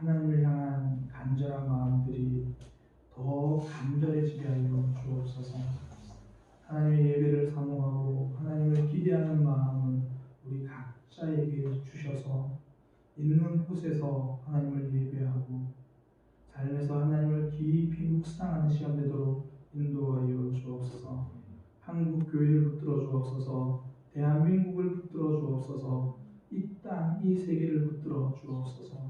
하나님을 향한 간절한 마음들이 더 간절해지게 하여 주옵소서. 하나님의 예배를 사모하고 하나님을 기대하는 마음을 우리 각자에게 주셔서 있는 곳에서 하나님을 예배하고 삶에서 하나님을 깊이 묵상하는 시간 되도록 인도하여 주옵소서. 한국 교회를 붙들어 주옵소서. 대한민국을 붙들어 주옵소서. 이 땅, 이 세계를 붙들어 주옵소서.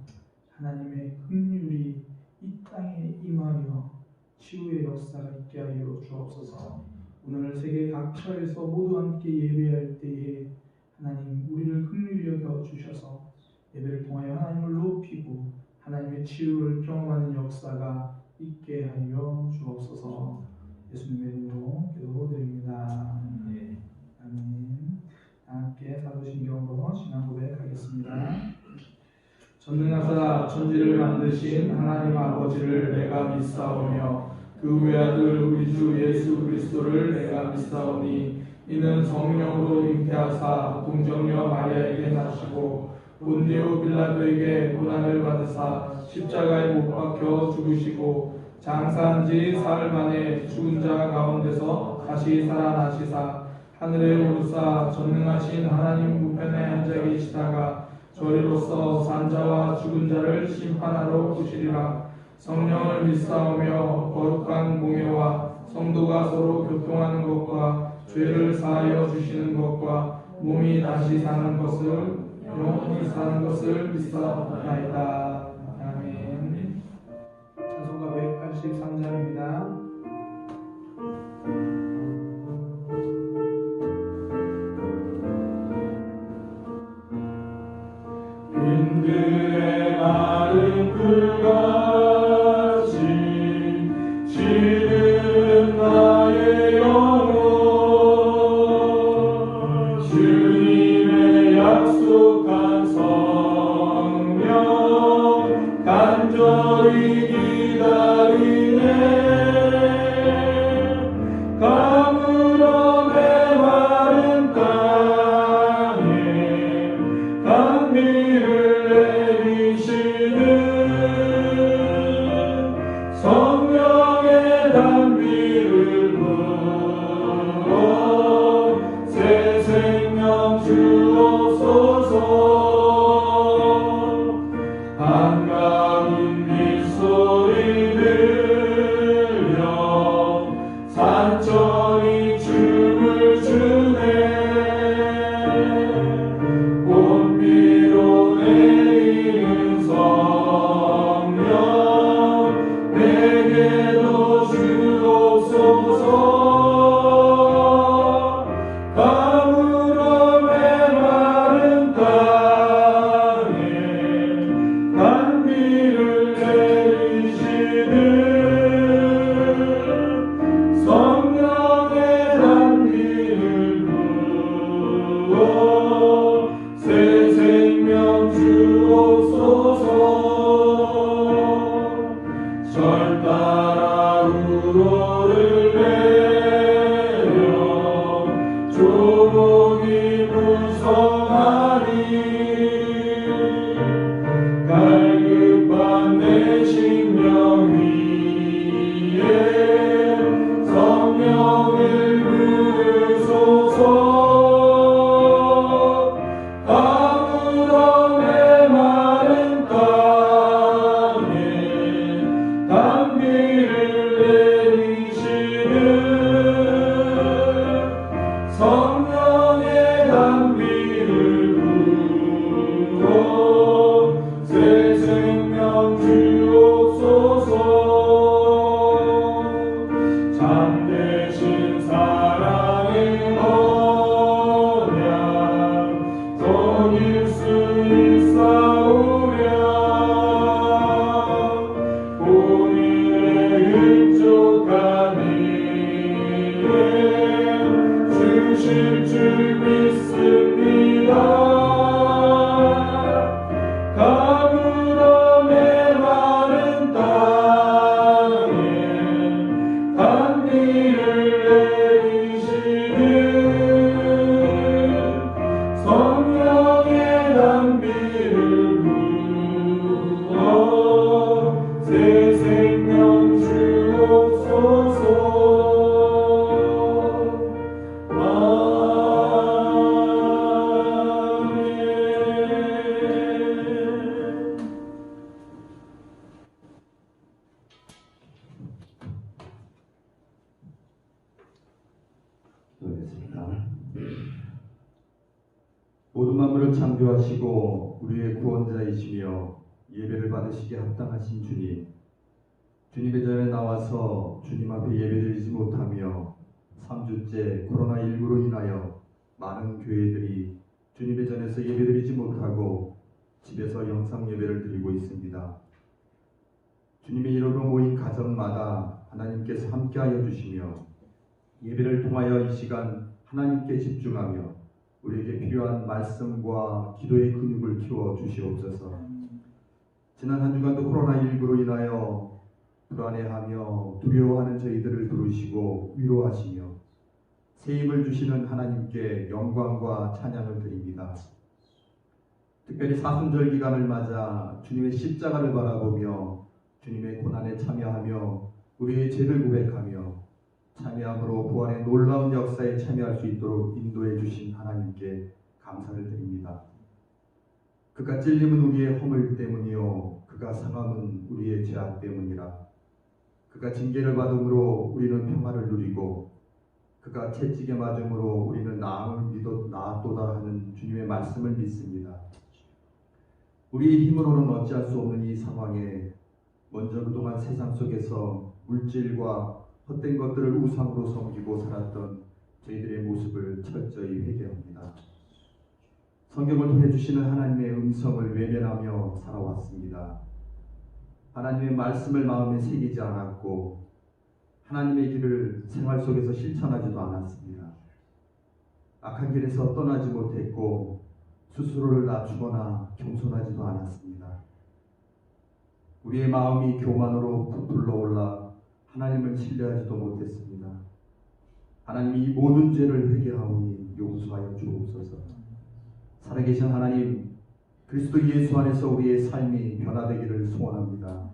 하나님의 긍휼이 이 땅에 임하여 치유의 역사가 있게 하여 주옵소서. 오늘 세계 각처에서 모두 함께 예배할 때에 하나님 우리를 긍휼히 여겨 주셔서 예배를 통하여 하나님을 높이고 하나님의 치유를 경험하는 역사가 있게 하여 주옵소서. 예수님의 이름으로 기도드립니다. 아멘. 함께 사도신경으로 신앙 고백하겠습니다. 전능하사 천지를 만드신 하나님 아버지를 내가 믿사오며 그 외아들 우리 주 예수 그리스도를 내가 믿사오니 이는 성령으로 잉태하사 동정녀 마리아에게 나시고 본디오 빌라도에게 고난을 받으사 십자가에 못 박혀 죽으시고 장사한 지 사흘 만에 죽은 자 가운데서 다시 살아나시사 하늘에 오르사 전능하신 하나님 우편에 앉아 계시다가 저리로서 산자와 죽은 자를 심판하러 오시리라. 성령을 믿사오며 거룩한 공예와 성도가 서로 교통하는 것과 죄를 사하여 주시는 것과 몸이 다시 사는 것을 영원히 사는 것을 믿사옵나이다. 아멘. 찬송가 183장입니다. 빈들의 마른 풀같이 시든 나의 영혼 주님의 약속한 성령 간절히 기다리네. 가물어 메마른 땅에 단비를 내리시는 성령의 단비를 부어 새 생명 주옵소서. 반가운 빗소리 들려 기도하겠습니다. 모든 만물을 창조하시고 우리의 구원자이시며 예배를 받으시기에 합당하신 주님, 주님의 전에 나와서 주님 앞에 예배드리지 못하며 3주째 코로나19로 인하여 많은 교회들이 주님의 전에서 예배드리지 못하고 집에서 영상 예배를 드리고 있습니다. 주님의 이름으로 모인 가정마다 하나님께서 함께하여 주시며 예배를 통하여 이 시간 하나님께 집중하며 우리에게 필요한 말씀과 기도의 근육을 키워 주시옵소서. 지난 한 주간도 코로나19로 인하여 불안해하며 두려워하는 저희들을 부르시고 위로하시며 새 힘을 주시는 하나님께 영광과 찬양을 드립니다. 특별히 사순절 기간을 맞아 주님의 십자가를 바라보며 주님의 고난에 참여하며 우리의 죄를 고백하며 참여함으로 부활의 놀라운 역사에 참여할 수 있도록 인도해 주신 하나님께 감사를 드립니다. 그가 찔림은 우리의 허물 때문이요 그가 상함은 우리의 죄악 때문이라. 그가 징계를 받음으로 우리는 평화를 누리고 그가 채찍에 맞음으로 우리는 나음을 믿어 나았도다 하는 주님의 말씀을 믿습니다. 우리의 힘으로는 어찌할 수 없는 이 상황에 먼저 그동안 세상 속에서 물질과 헛된 것들을 우상으로 섬기고 살았던 저희들의 모습을 철저히 회개합니다. 성경을 통해 주시는 하나님의 음성을 외면하며 살아왔습니다. 하나님의 말씀을 마음에 새기지 않았고 하나님의 길을 생활 속에서 실천하지도 않았습니다. 악한 길에서 떠나지 못했고 스스로를 낮추거나 겸손하지도 않았습니다. 우리의 마음이 교만으로 부풀러 올라 하나님을 신뢰하지도 못했습니다. 하나님이 이 모든 죄를 회개하오니 용서하여 주옵소서. 살아계신 하나님, 그리스도 예수 안에서 우리의 삶이 변화되기를 소원합니다.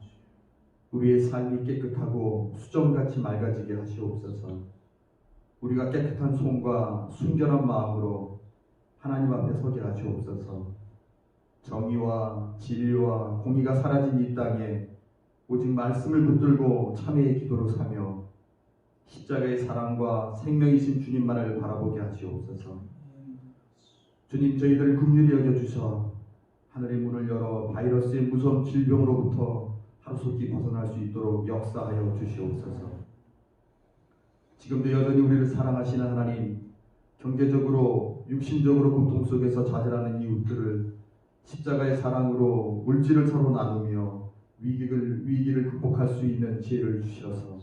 우리의 삶이 깨끗하고 수정같이 맑아지게 하시옵소서. 우리가 깨끗한 손과 순결한 마음으로 하나님 앞에 서게 하시옵소서. 정의와 진리와 공의가 사라진 이 땅에 오직 말씀을 붙들고 참회의 기도로 사며 십자가의 사랑과 생명이신 주님만을 바라보게 하시옵소서. 주님, 저희들 긍휼히 여겨주셔 하늘의 문을 열어 바이러스의 무서운 질병으로부터 하루속히 벗어날 수 있도록 역사하여 주시옵소서. 지금도 여전히 우리를 사랑하시는 하나님, 경제적으로 육신적으로 고통 속에서 좌절하는 이웃들을 십자가의 사랑으로 물질을 서로 나누며 위기를 극복할 수 있는 지혜를 주셔서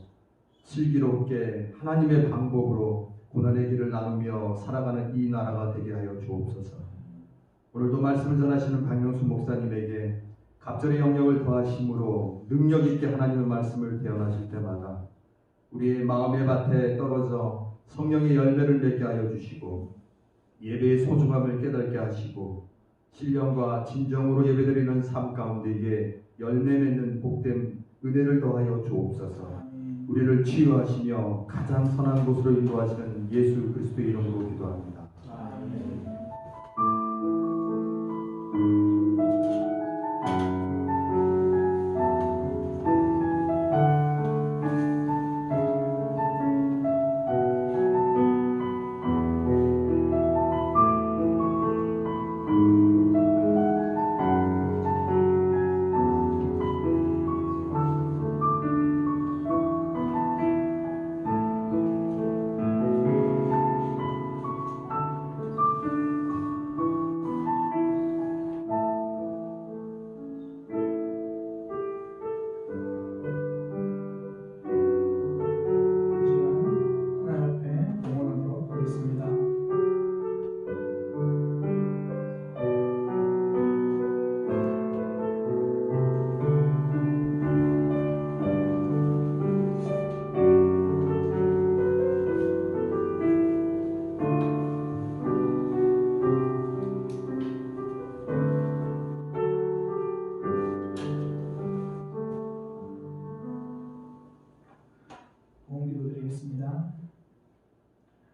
슬기롭게 하나님의 방법으로 고난의 길을 나누며 살아가는 이 나라가 되게 하여 주옵소서. 오늘도 말씀을 전하시는 박명수 목사님에게 갑절의 영역을 더하심으로 능력 있게 하나님의 말씀을 대언하실 때마다 우리의 마음의 밭에 떨어져 성령의 열매를 맺게 하여 주시고 예배의 소중함을 깨닫게 하시고 신령과 진정으로 예배드리는 삶 가운데에 열매 맺는 복된 은혜를 더하여 주옵소서. 우리를 치유하시며 가장 선한 곳으로 인도하시는 예수 그리스도의 이름으로 기도합니다. 아멘.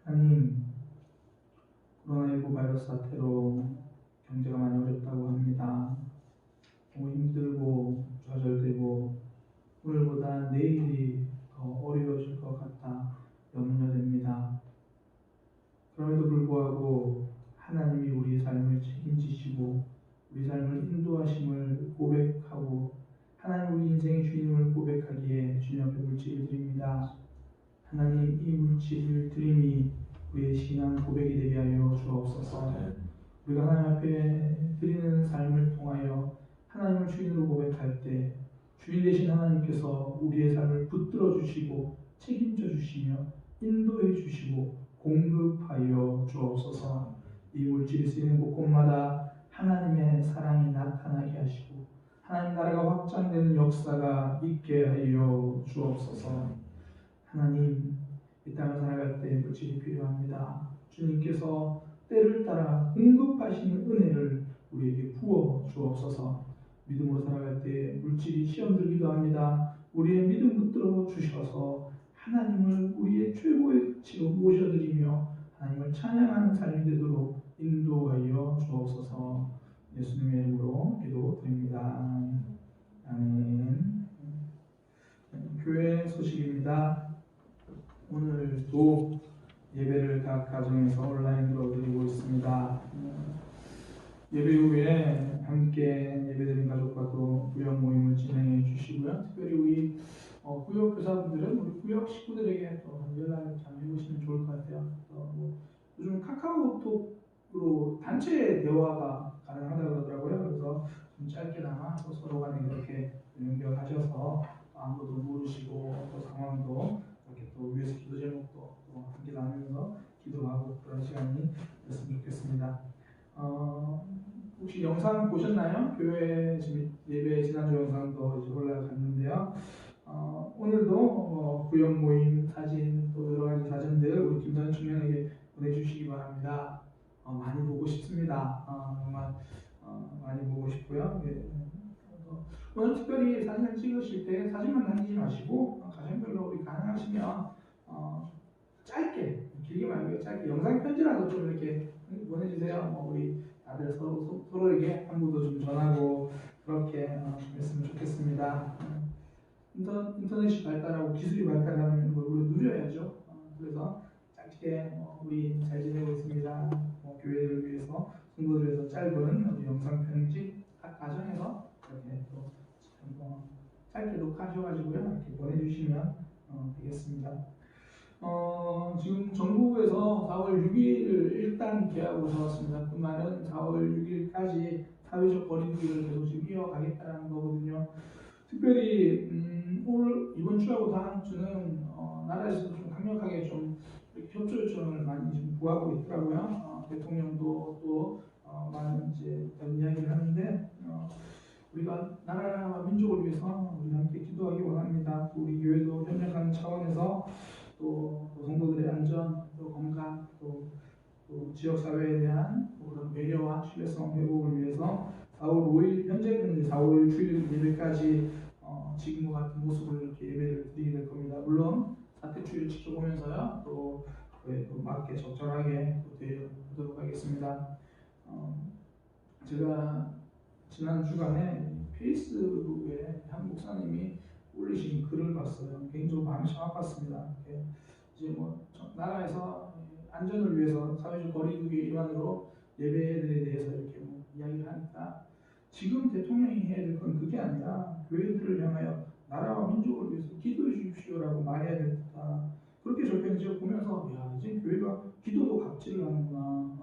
하나님, 코로나19 바이러스 사태로 경제가 많이 어렵다고 합니다. 너무 힘들고 좌절되고 오늘보다 내일이 더 어려워질 것 같아 염려됩니다. 주님을 고백하기에 주님 앞에 물질을 드립니다. 하나님, 이 물질 드림이 우리의 신앙 고백이 되게 하여 주옵소서. 우리가 하나님 앞에 드리는 삶을 통하여 하나님을 주인으로 고백할 때 주인 되신 하나님께서 우리의 삶을 붙들어 주시고 책임져 주시며 인도해 주시고 공급하여 주옵소서. 이 물질이 쓰이는 곳곳마다 하나님의 사랑이 나타나게 하시고 하나님 나라가 확장되는 역사가 있게 하여 주옵소서. 하나님, 이 땅을 살아갈 때 물질이 필요합니다. 주님께서 때를 따라 공급하시는 은혜를 우리에게 부어 주옵소서. 믿음으로 살아갈 때 물질이 시험 들기도 합니다. 우리의 믿음 붙들어 주셔서 하나님을 우리의 최고의 가치로 모셔드리며 하나님을 찬양하는 삶이 되도록 인도하여 주옵소서. 예수님의 이름으로 기도드립니다. 아멘. 교회 소식입니다. 오늘도 예배를 각 가정에서 온라인으로 드리고 있습니다. 예배 후에 함께 예배드린 가족과 또 구역 모임을 진행해 주시고요. 특별히 우리 구역 교사분들은 우리 구역 식구들에게 또 연락을 잘 해보시면 좋을 것 같아요. 요즘 카카오톡으로 단체 대화가 가능하다고 그러더라고요. 그래서 좀 짧게나마 또 서로 간에 그렇게 연결하셔서 아무도 모르시고 또 상황도 이렇게 또 위에서 기도 제목도 또 함께 나누면서 기도하고 그런 시간이 됐으면 좋겠습니다. 혹시 영상 보셨나요? 교회 지금 예배 지난주 영상도 이제 올라갔는데요. 오늘도 구역 모임 사진 또 여러 가지 사진들 우리 김선 청년에게 보내주시기 바랍니다. 많이 보고 싶습니다. 정말 많이 보고 싶고요. 예. 오늘 특별히 사진을 찍으실 때 사진만 남기지 마시고 가정별로 우리 가능하시면 짧게, 길게 말고 짧게 영상 편지라도 좀 이렇게 보내주세요. 우리 다들 서로에게 안부도 좀 전하고 그렇게 했으면 좋겠습니다. 인터넷이 발달하고 기술이 발달하면 우리 누려야죠. 그래서 짧게 우리 잘 지내고 있습니다. 교회를 위해서 성도들을 위해서 짧은 우리 영상 편지 각 가정에서 이렇게 또 짧게 녹화하셔가지고요 이렇게 보내주시면 되겠습니다. 지금 정부에서 4월 6일을 일단 계약으로 잡았습니다. 그 말은 4월 6일까지 사회적 거리두기를 계속 지금 이어가겠다는 거거든요. 특별히 이번 주하고 다음 주는 나라에서 좀 강력하게 좀 이렇게 협조 요청을 많이 지금 구하고 있더라고요. 대통령도 또 많은 이제 이야기를 하는데 우리가 나라와 민족을 위해서 우리 함께 기도하기 원합니다. 우리 교회도 협력하는 차원에서 또 성도들의 안전, 또 건강, 또 지역 사회에 대한 그런 배려와 신뢰성 회복을 위해서 4월 5일 현재는 4월 6일 예배까지 지금과 같은 모습을 이렇게 예배를 드리게 될 겁니다. 물론 사태 추이를 지켜보면서요 또 맞게 적절하게 대응하도록 하겠습니다. 제가 지난 주간에 페이스북에 한 목사님이 올리신 글을 봤어요. 개인적으로 마음이 참 아팠습니다. 이제 나라에서 안전을 위해서 사회적 거리두기 일환으로 예배들에 대해서 이렇게 이야기를 하니까 지금 대통령이 해야 될 건 그게 아니라 교회들을 향하여 나라와 민족을 위해서 기도해 주십시오라고 말해야 되겠다. 그렇게 적혀있는 제가 보면서 이제 교회가 기도도 갑질을 하는구나.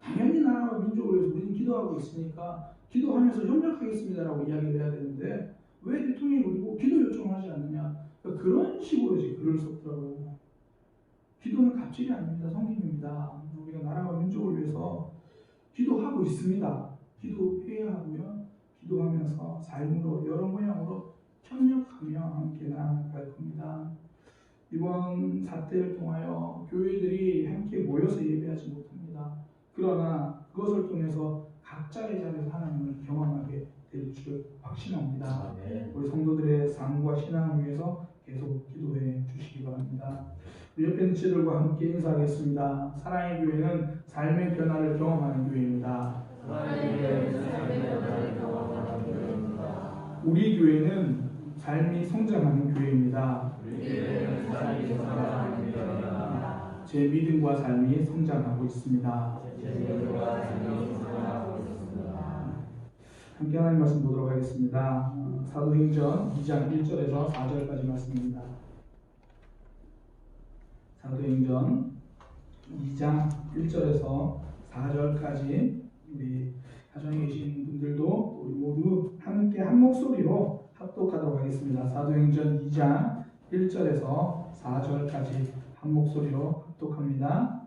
당연히 나라와 민족을 위해서 우리는 기도하고 있으니까 기도하면서 협력하겠습니다라고 이야기를 해야 되는데 왜 대통령이 우리고 기도 요청을 하지 않느냐. 그러니까 그런 식으로 이제 글을 썼더라고요. 기도는 갑질이 아닙니다. 성김입니다. 우리가 나라와 민족을 위해서 기도하고 있습니다. 기도해야 하고요. 기도하면서 삶으로 여러 모양으로 협력하며 함께 나아갈 겁니다. 이번 사태를 통하여 교회들이 함께 모여서 예배하지 못합니다. 그러나 그것을 통해서 각자의 자리에서 하나님을 경험하게 될 줄 확신합니다. 우리 성도들의 삶과 신앙을 위해서 계속 기도해 주시기 바랍니다. 우리 옆에 있는 친구들과 함께 인사하겠습니다. 사랑의 교회는 삶의 변화를 경험하는 교회입니다. 우리 교회는 삶이 성장하는 교회입니다. 제 믿음과 삶이 성장하고 있습니다. 함께 하나님 말씀 보도록 하겠습니다. 사도행전 2장 1절에서 4절까지 말씀입니다. 사도행전 2장 1절에서 4절까지 우리 가정에 계신 분들도 우리 모두 함께 한 목소리로 합독하도록 하겠습니다. 사도행전 2장 1절에서 4절까지 한 목소리로 합독합니다.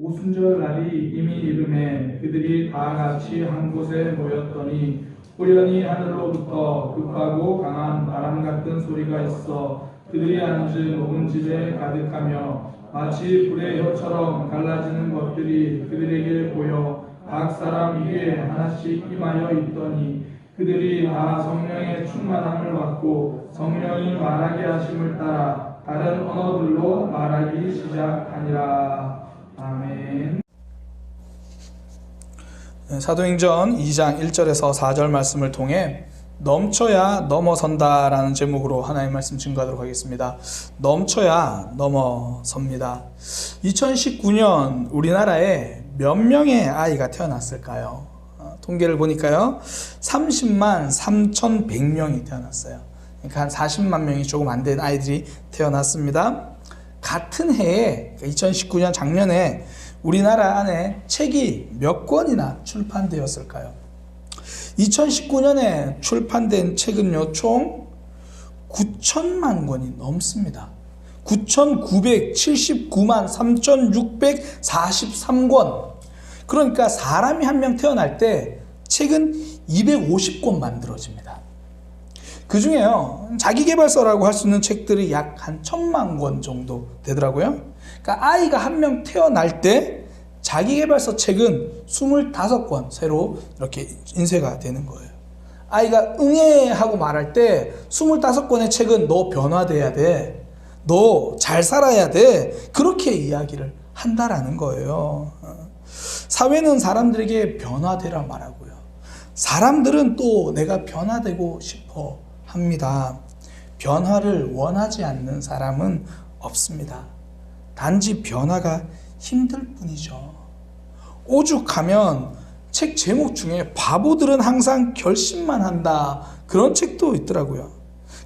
오순절 날이 이미 이름에 그들이 다 같이 한 곳에 모였더니 호련히 하늘로부터 급하고 강한 바람 같은 소리가 있어 그들이 앉은 온 집에 가득하며 마치 불의 혀처럼 갈라지는 것들이 그들에게 보여 각 사람 위에 하나씩 임하여 있더니 그들이 다 성령의 충만함을 받고 성령이 말하게 하심을 따라 다른 언어들로 말하기 시작하니라. 아멘. 사도행전 2장 1절에서 4절 말씀을 통해 넘쳐야 넘어선다라는 제목으로 하나님의 말씀 증거하도록 하겠습니다. 넘쳐야 넘어섭니다. 2019년 우리나라에 몇 명의 아이가 태어났을까요? 통계를 보니까요 30만 3,100명이 태어났어요. 그러니까 한 40만 명이 조금 안 된 아이들이 태어났습니다. 같은 해에 2019년 작년에 우리나라 안에 책이 몇 권이나 출판되었을까요? 2019년에 출판된 책은요 총 9천만 권이 넘습니다. 9,979만 3,643권. 그러니까 사람이 한 명 태어날 때 책은 250권 만들어집니다. 그 중에요 자기계발서라고 할 수 있는 책들이 약 한 1,000만 권 정도 되더라고요. 그러니까 아이가 한 명 태어날 때 자기계발서 책은 25권 새로 이렇게 인쇄가 되는 거예요. 아이가 응애 하고 말할 때 25권의 책은 너 변화돼야 돼, 너 잘 살아야 돼, 그렇게 이야기를 한다라는 거예요. 사회는 사람들에게 변화되라 말하고요, 사람들은 또 내가 변화되고 싶어 합니다. 변화를 원하지 않는 사람은 없습니다. 단지 변화가 힘들 뿐이죠. 오죽하면 책 제목 중에 바보들은 항상 결심만 한다, 그런 책도 있더라고요.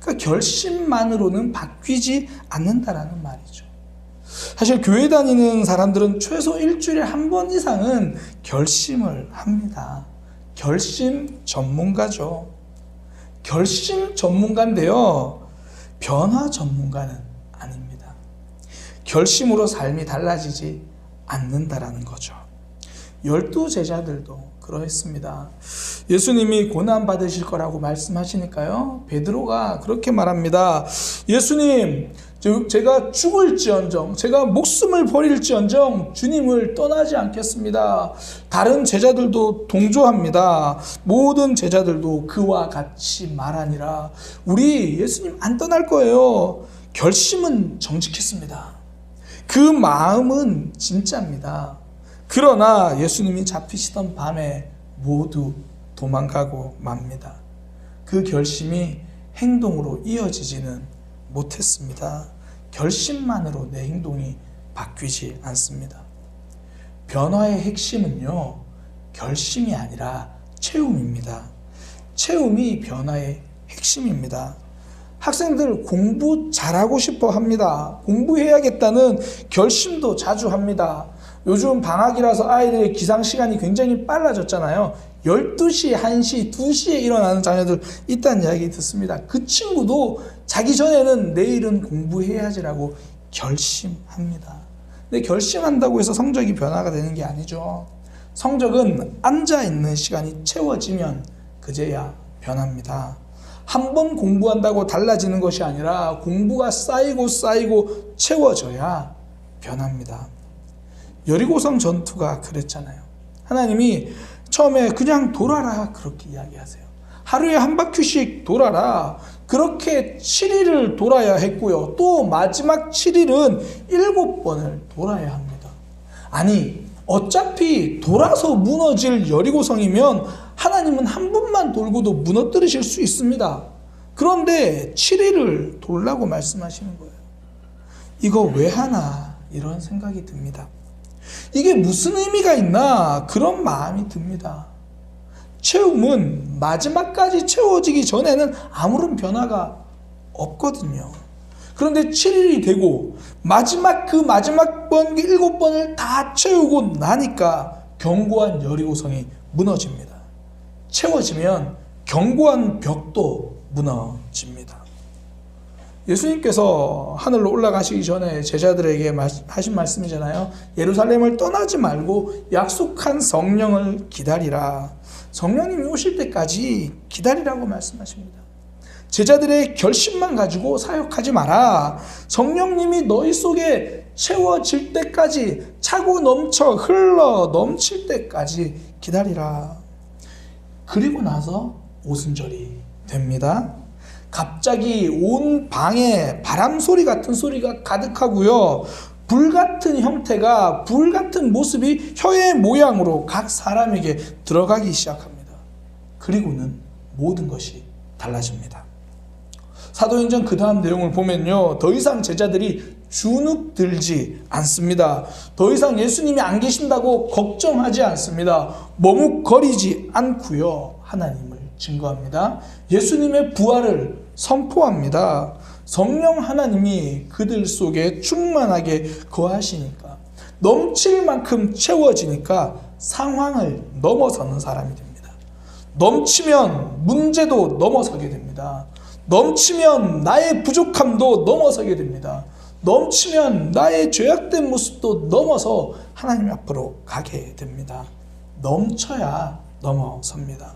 그러니까 결심만으로는 바뀌지 않는다라는 말이죠. 사실 교회 다니는 사람들은 최소 일주일에 한 번 이상은 결심을 합니다. 결심 전문가죠. 결심 전문가인데요, 변화 전문가는 아닙니다. 결심으로 삶이 달라지지 않는다라는 거죠. 12제자들도 그러했습니다. 예수님이 고난 받으실 거라고 말씀하시니까요, 베드로가 그렇게 말합니다. 예수님, 제가 죽을지언정, 제가 목숨을 버릴지언정 주님을 떠나지 않겠습니다. 다른 제자들도 동조합니다. 모든 제자들도 그와 같이 말하니라. 우리 예수님 안 떠날 거예요. 결심은 정직했습니다. 그 마음은 진짜입니다. 그러나 예수님이 잡히시던 밤에 모두 도망가고 맙니다. 그 결심이 행동으로 이어지지는 못했습니다. 결심만으로 내 행동이 바뀌지 않습니다. 변화의 핵심은요, 결심이 아니라 체험입니다. 체험이 변화의 핵심입니다. 학생들 공부 잘하고 싶어 합니다. 공부해야겠다는 결심도 자주 합니다. 요즘 방학이라서 아이들의 기상 시간이 굉장히 빨라졌잖아요. 12시, 1시, 2시에 일어나는 자녀들 있다는 이야기 듣습니다. 그 친구도 자기 전에는 내일은 공부해야지라고 결심합니다. 근데 결심한다고 해서 성적이 변화가 되는 게 아니죠. 성적은 앉아있는 시간이 채워지면 그제야 변합니다. 한 번 공부한다고 달라지는 것이 아니라 공부가 쌓이고 채워져야 변합니다. 여리고성 전투가 그랬잖아요. 하나님이 처음에 그냥 돌아라 그렇게 이야기하세요. 하루에 한 바퀴씩 돌아라. 그렇게 7일을 돌아야 했고요. 또 마지막 7일은 7번을 돌아야 합니다. 아니, 어차피 돌아서 무너질 여리고성이면 하나님은 한 번만 돌고도 무너뜨리실 수 있습니다. 그런데 7일을 돌라고 말씀하시는 거예요. 이거 왜 하나, 이런 생각이 듭니다. 이게 무슨 의미가 있나, 그런 마음이 듭니다. 채움은 마지막까지 채워지기 전에는 아무런 변화가 없거든요. 그런데 7일이 되고 마지막 번 7번을 다 채우고 나니까 견고한 여리고성이 무너집니다. 채워지면 견고한 벽도 무너집니다. 예수님께서 하늘로 올라가시기 전에 제자들에게 하신 말씀이잖아요. 예루살렘을 떠나지 말고 약속한 성령을 기다리라. 성령님이 오실 때까지 기다리라고 말씀하십니다. 제자들의 결심만 가지고 사역하지 마라. 성령님이 너희 속에 채워질 때까지, 차고 넘쳐 흘러 넘칠 때까지 기다리라. 그리고 나서 오순절이 됩니다. 갑자기 온 방에 바람 소리 같은 소리가 가득하고요. 불 같은 형태가, 불 같은 모습이 혀의 모양으로 각 사람에게 들어가기 시작합니다. 그리고는 모든 것이 달라집니다. 사도행전 그 다음 내용을 보면요, 더 이상 제자들이 주눅들지 않습니다. 더 이상 예수님이 안 계신다고 걱정하지 않습니다. 머뭇거리지 않고요, 하나님을 증거합니다. 예수님의 부활을 선포합니다. 성령 하나님이 그들 속에 충만하게 거하시니까, 넘칠 만큼 채워지니까 상황을 넘어서는 사람이 됩니다. 넘치면 문제도 넘어서게 됩니다. 넘치면 나의 부족함도 넘어서게 됩니다. 넘치면 나의 죄악된 모습도 넘어서 하나님 앞으로 가게 됩니다. 넘쳐야 넘어섭니다.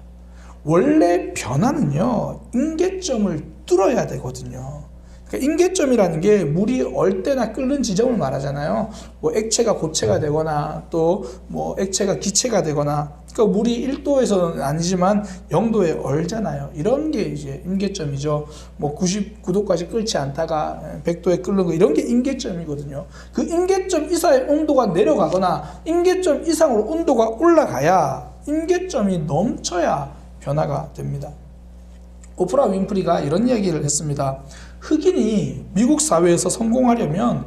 원래 변화는요, 임계점을 뚫어야 되거든요. 그러니까 임계점이라는 게 물이 얼 때나 끓는 지점을 말하잖아요. 뭐 액체가 고체가 되거나 또 뭐 액체가 기체가 되거나, 그러니까 물이 1도에서는 아니지만 0도에 얼잖아요. 이런 게 이제 임계점이죠. 뭐 99도까지 끓지 않다가 100도에 끓는 거, 이런 게 임계점이거든요. 그 임계점 이상의 온도가 내려가거나 임계점 이상으로 온도가 올라가야, 임계점이 넘쳐야 변화가 됩니다. 오프라 윈프리가 이런 이야기를 했습니다. 흑인이 미국 사회에서 성공하려면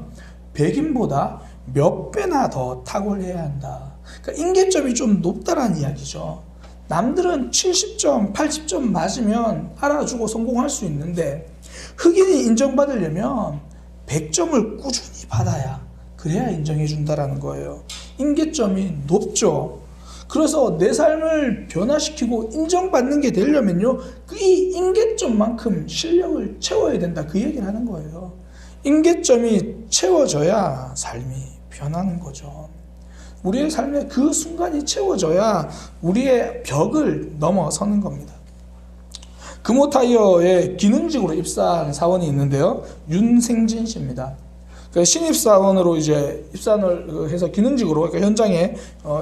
백인보다 몇 배나 더 탁월해야 한다. 그러니까 임계점이 좀 높다라는 이야기죠. 남들은 70점, 80점 맞으면 알아주고 성공할 수 있는데, 흑인이 인정받으려면 100점을 꾸준히 받아야, 그래야 인정해 준다라는 거예요. 임계점이 높죠. 그래서 내 삶을 변화시키고 인정받는 게 되려면요, 이 임계점만큼 실력을 채워야 된다, 그 얘기를 하는 거예요. 임계점이 채워져야 삶이 변하는 거죠. 우리의 삶의 그 순간이 채워져야 우리의 벽을 넘어서는 겁니다. 금호타이어에 기능직으로 입사한 사원이 있는데요, 윤생진 씨입니다. 신입사원으로 이제 입사를 해서 기능직으로, 그러니까 현장에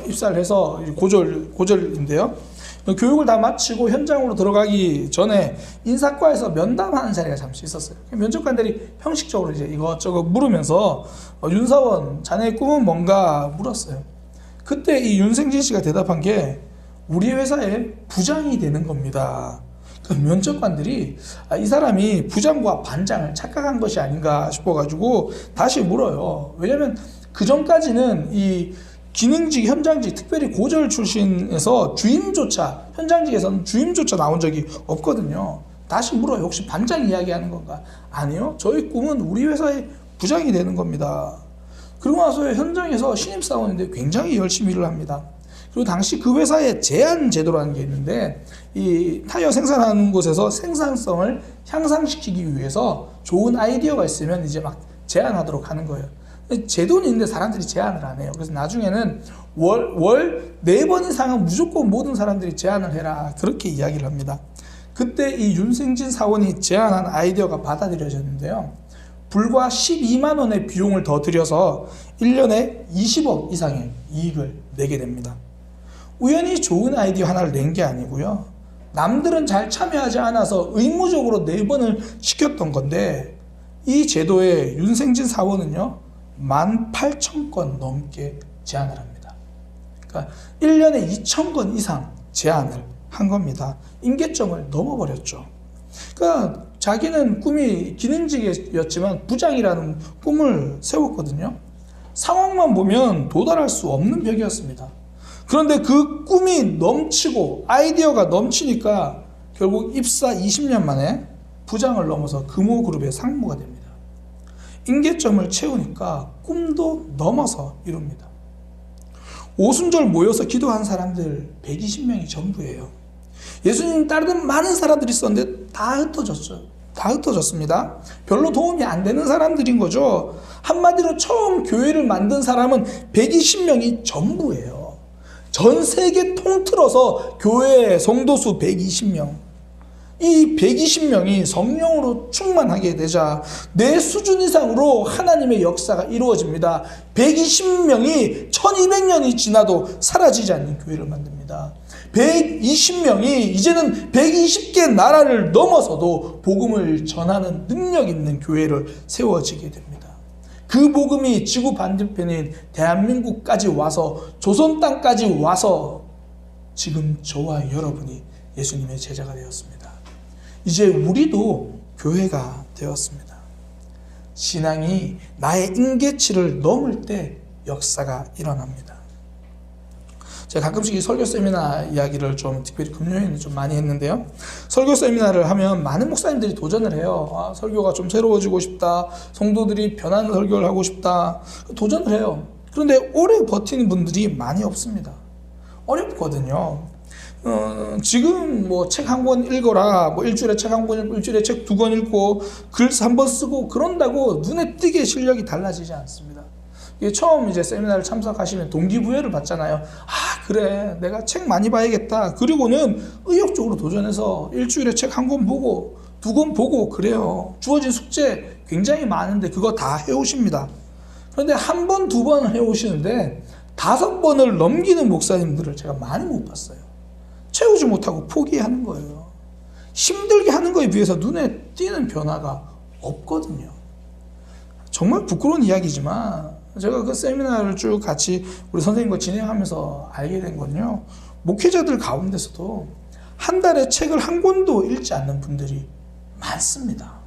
입사를 해서 고졸인데요. 교육을 다 마치고 현장으로 들어가기 전에 인사과에서 면담하는 자리가 잠시 있었어요. 면접관들이 형식적으로 이제 이것저것 물으면서 윤사원, 자네의 꿈은 뭔가 물었어요. 그때 이 윤생진 씨가 대답한 게 우리 회사의 부장이 되는 겁니다. 면접관들이 이 사람이 부장과 반장을 착각한 것이 아닌가 싶어가지고 다시 물어요. 왜냐면 그 전까지는 이 기능직, 현장직, 특별히 고졸 출신에서 주임조차, 현장직에서는 주임조차 나온 적이 없거든요. 다시 물어요. 혹시 반장 이야기하는 건가? 아니요. 저희 꿈은 우리 회사의 부장이 되는 겁니다. 그리고 나서 현장에서 신입사원인데 굉장히 열심히 일을 합니다. 그리고 당시 그 회사에 제한 제도라는 게 있는데, 이 타이어 생산하는 곳에서 생산성을 향상시키기 위해서 좋은 아이디어가 있으면 이제 막 제안하도록 하는 거예요. 제도는 있는데 사람들이 제안을 안 해요. 그래서 나중에는 월 4번 이상은 무조건 모든 사람들이 제안을 해라, 그렇게 이야기를 합니다. 그때 이 윤생진 사원이 제안한 아이디어가 받아들여졌는데요, 불과 12만 원의 비용을 더 들여서 1년에 20억 이상의 이익을 내게 됩니다. 우연히 좋은 아이디어 하나를 낸 게 아니고요, 남들은 잘 참여하지 않아서 의무적으로 4번을 시켰던 건데, 이 제도에 윤생진 사원은요 18,000건 넘게 제안을 합니다. 그러니까 1년에 2,000건 이상 제안을 한 겁니다. 임계점을 넘어버렸죠. 그러니까 자기는 꿈이 기능직이었지만 부장이라는 꿈을 세웠거든요. 상황만 보면 도달할 수 없는 벽이었습니다. 그런데 그 꿈이 넘치고 아이디어가 넘치니까 결국 입사 20년 만에 부장을 넘어서 금호그룹의 상무가 됩니다. 임계점을 채우니까 꿈도 넘어서 이룹니다. 오순절 모여서 기도한 사람들 120명이 전부예요. 예수님 따르던 많은 사람들이 있었는데 다 흩어졌죠. 다 흩어졌습니다. 별로 도움이 안 되는 사람들인 거죠. 한마디로 처음 교회를 만든 사람은 120명이 전부예요. 전 세계 통틀어서 교회 성도수 120명. 이 120명이 성령으로 충만하게 되자 내 수준 이상으로 하나님의 역사가 이루어집니다. 120명이 1200년이 지나도 사라지지 않는 교회를 만듭니다. 120명이 이제는 120개 나라를 넘어서도 복음을 전하는 능력 있는 교회를 세워지게 됩니다. 그 복음이 지구 반대편인 대한민국까지 와서 조선 땅까지 와서 지금 저와 여러분이 예수님의 제자가 되었습니다. 이제 우리도 교회가 되었습니다. 신앙이 나의 임계치를 넘을 때 역사가 일어납니다. 제가 가끔씩 이 설교 세미나 이야기를 좀 특별히 금요일에 좀 많이 했는데요. 설교 세미나를 하면 많은 목사님들이 도전을 해요. 설교가 좀 새로워지고 싶다. 성도들이 변하는 설교를 하고 싶다. 도전을 해요. 그런데 오래 버티는 분들이 많이 없습니다. 어렵거든요. 지금 뭐 책 한 권 읽어라, 뭐 일주일에 책 한 권 읽고 일주일에 책 2권 읽고 글 3번 쓰고 그런다고 눈에 띄게 실력이 달라지지 않습니다. 이게 처음 이제 세미나를 참석하시면 동기부여를 받잖아요. 그래 내가 책 많이 봐야겠다. 그리고는 의욕적으로 도전해서 일주일에 책 한 권 보고 2권 보고 그래요. 주어진 숙제 굉장히 많은데 그거 다 해오십니다. 그런데 한 번, 2번 해오시는데 5번을 넘기는 목사님들을 제가 많이 못 봤어요. 채우지 못하고 포기하는 거예요. 힘들게 하는 거에 비해서 눈에 띄는 변화가 없거든요. 정말 부끄러운 이야기지만 제가 그 세미나를 쭉 같이 우리 선생님과 진행하면서 알게 된 건요. 목회자들 가운데서도 한 달에 책을 한 권도 읽지 않는 분들이 많습니다.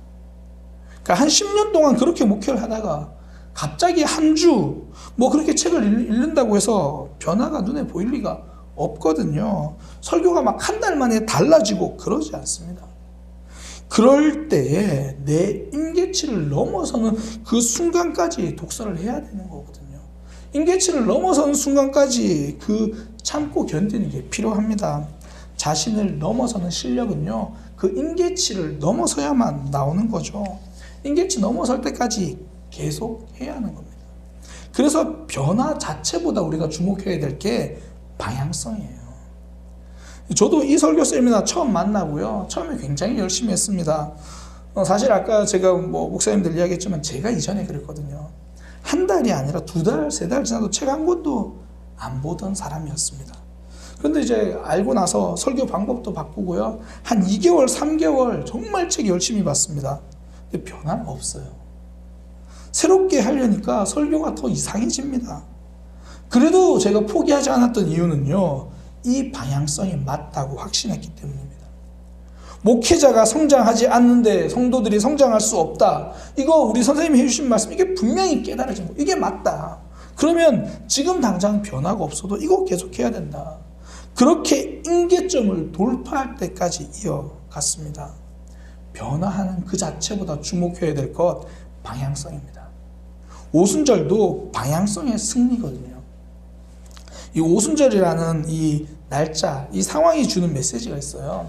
그러니까 한 10년 동안 그렇게 목회를 하다가 갑자기 한 주 뭐 그렇게 책을 읽는다고 해서 변화가 눈에 보일 리가 없거든요. 설교가 막 한 달 만에 달라지고 그러지 않습니다. 그럴 때에 내 임계치를 넘어서는 그 순간까지 독서를 해야 되는 거거든요. 임계치를 넘어서는 순간까지 그 참고 견디는 게 필요합니다. 자신을 넘어서는 실력은요, 그 임계치를 넘어서야만 나오는 거죠. 임계치 넘어설 때까지 계속 해야 하는 겁니다. 그래서 변화 자체보다 우리가 주목해야 될 게 방향성이에요. 저도 이 설교 세미나 처음 만나고요. 처음에 굉장히 열심히 했습니다. 사실 아까 제가 뭐 목사님들 이야기했지만 제가 이전에 그랬거든요. 한 달이 아니라 2달, 3달 지나도 책 한 권도 안 보던 사람이었습니다. 그런데 이제 알고 나서 설교 방법도 바꾸고요. 한 2개월, 3개월 정말 책 열심히 봤습니다. 근데 변화가 없어요. 새롭게 하려니까 설교가 더 이상해집니다. 그래도 제가 포기하지 않았던 이유는요, 이 방향성이 맞다고 확신했기 때문입니다. 목회자가 성장하지 않는데 성도들이 성장할 수 없다. 이거 우리 선생님이 해주신 말씀, 이게 분명히 깨달아진 거. 이게 맞다. 그러면 지금 당장 변화가 없어도 이거 계속해야 된다. 그렇게 임계점을 돌파할 때까지 이어갔습니다. 변화하는 그 자체보다 주목해야 될 것 방향성입니다. 오순절도 방향성의 승리거든요. 이 오순절이라는 이 날짜, 이 상황이 주는 메시지가 있어요.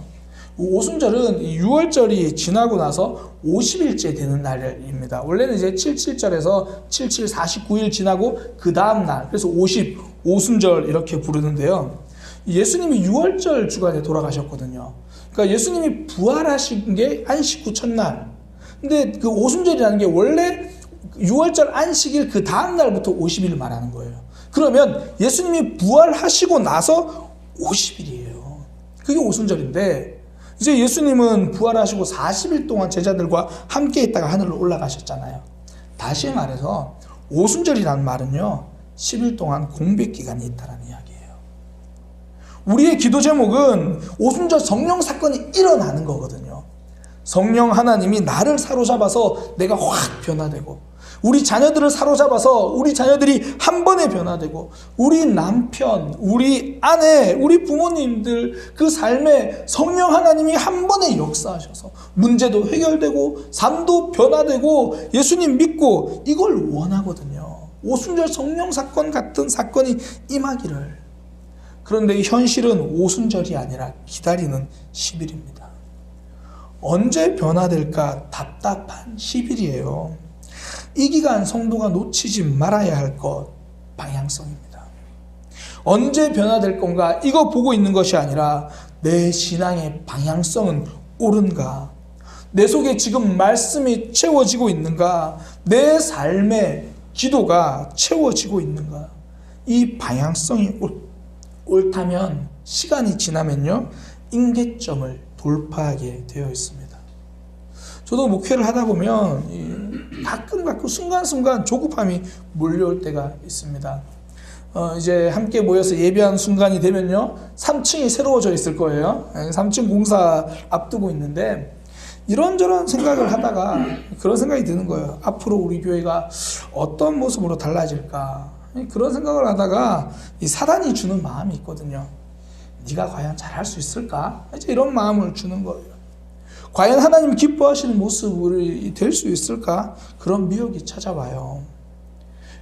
오순절은 6월절이 지나고 나서 50일째 되는 날입니다. 원래는 이제 77절에서 77, 49일 지나고 그 다음 날, 그래서 50, 오순절 이렇게 부르는데요. 예수님이 6월절 주간에 돌아가셨거든요. 그러니까 예수님이 부활하신 게 안식 후 첫날. 근데 그 오순절이라는 게 원래 6월절 안식일 그 다음 날부터 50일을 말하는 거예요. 그러면 예수님이 부활하시고 나서 50일이에요. 그게 오순절인데, 이제 예수님은 부활하시고 40일 동안 제자들과 함께 있다가 하늘로 올라가셨잖아요. 다시 말해서 오순절이라는 말은요, 10일 동안 공백 기간이 있다는 이야기예요. 우리의 기도 제목은 오순절 성령 사건이 일어나는 거거든요. 성령 하나님이 나를 사로잡아서 내가 확 변화되고, 우리 자녀들을 사로잡아서 우리 자녀들이 한 번에 변화되고 우리 남편, 우리 아내, 우리 부모님들 그 삶에 성령 하나님이 한 번에 역사하셔서 문제도 해결되고 삶도 변화되고 예수님 믿고 이걸 원하거든요. 오순절 성령 사건 같은 사건이 임하기를. 그런데 이 현실은 오순절이 아니라 기다리는 10일입니다. 언제 변화될까 답답한 10일이에요. 이 기간 성도가 놓치지 말아야 할 것, 방향성입니다. 언제 변화될 건가 이거 보고 있는 것이 아니라 내 신앙의 방향성은 옳은가, 내 속에 지금 말씀이 채워지고 있는가, 내 삶의 기도가 채워지고 있는가. 이 방향성이 옳다면 시간이 지나면요 임계점을 돌파하게 되어 있습니다. 저도 목회를 하다 보면 가끔 순간순간 조급함이 몰려올 때가 있습니다. 이제 함께 모여서 예배한 순간이 되면요 3층이 새로워져 있을 거예요. 3층 공사 앞두고 있는데 이런저런 생각을 하다가 그런 생각이 드는 거예요. 앞으로 우리 교회가 어떤 모습으로 달라질까, 그런 생각을 하다가 이 사단이 주는 마음이 있거든요. 네가 과연 잘할 수 있을까? 이제 이런 마음을 주는 거예요. 과연 하나님 기뻐하시는 모습이 될 수 있을까? 그런 미혹이 찾아와요.